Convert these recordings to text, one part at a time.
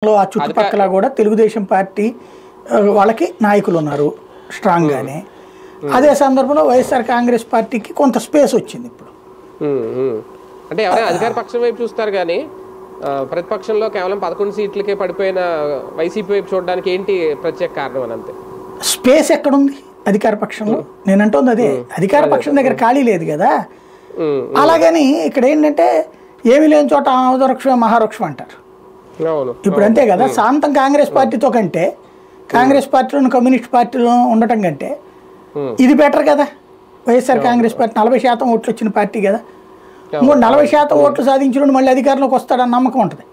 ఆ చుట్టుపక్కల కూడా తెలుగుదేశం పార్టీ వాళ్ళకి నాయకులు ఉన్నారు స్ట్రాంగ్గానే. అదే సందర్భంలో వైఎస్ఆర్ కాంగ్రెస్ పార్టీకి కొంత స్పేస్ వచ్చింది ఇప్పుడు. అంటే ఎవరైనా అధికార పక్షం వైపు చూస్తారు కానీ ప్రతిపక్షంలో కేవలం 11 సీట్లకే పడిపోయిన వైసీపీ వైపు చూడడానికి ఏంటి ప్రత్యేక కారణం అని అంతే. స్పేస్ ఎక్కడుంది అధికార పక్షంలో? నేను అంటుంది అదే, అధికార పక్షం దగ్గర ఖాళీ లేదు కదా. అలాగని ఇక్కడ ఏంటంటే ఏమీ లేని చోట ఆమోదవృక్షమే మహావృక్షం అంటారు ఇప్పుడు, అంతే కదా. శాంతం కాంగ్రెస్ పార్టీతో కంటే కాంగ్రెస్ పార్టీలోను కమ్యూనిస్ట్ పార్టీలో ఉండటం కంటే ఇది బెటర్ కదా. వైఎస్ఆర్ కాంగ్రెస్ పార్టీ 40% ఓట్లు వచ్చిన పార్టీ కదా. ఇంకోటి 40% ఓట్లు సాధించిన మళ్ళీ అధికారంలోకి వస్తాడని నమ్మకం ఉంటుంది.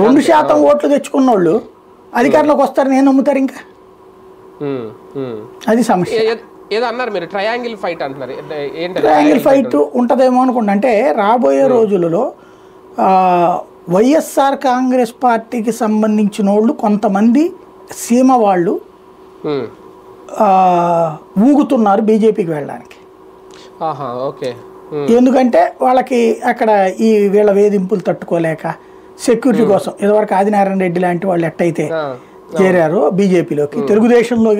2% ఓట్లు తెచ్చుకున్న వాళ్ళు అధికారంలోకి వస్తారని నేను నమ్ముతారు. ఇంకా అది సమస్య. ఏదో అన్నారు మీరు, ట్రయాంగిల్ ఫైట్ అంటున్నారు. ట్రయాంగిల్ ఫైట్ ఉంటుందేమో అనుకుంటా. అంటే రాబోయే రోజులలో వైఎస్ఆర్ కాంగ్రెస్ పార్టీకి సంబంధించిన వాళ్ళు కొంతమంది సీమ వాళ్ళు ఊగుతున్నారు బీజేపీకి వెళ్ళడానికి. ఎందుకంటే వాళ్ళకి అక్కడ ఈ వీళ్ళ వేధింపులు తట్టుకోలేక సెక్యూరిటీ కోసం ఇదివరకు ఆదినారాయణ రెడ్డి లాంటి వాళ్ళు ఎట్టయితే చేరారో బీజేపీలోకి, తెలుగుదేశంలో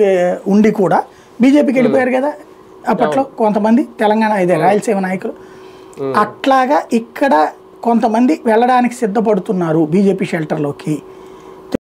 ఉండి కూడా బీజేపీకి వెళ్ళిపోయారు కదా అప్పట్లో కొంతమంది తెలంగాణ ఇదే రాయలసీమ నాయకులు. అట్లాగా ఇక్కడ కొంతమంది వెళ్ళడానికి సిద్ధపడుతున్నారు బీజేపీ షెల్టర్లోకి.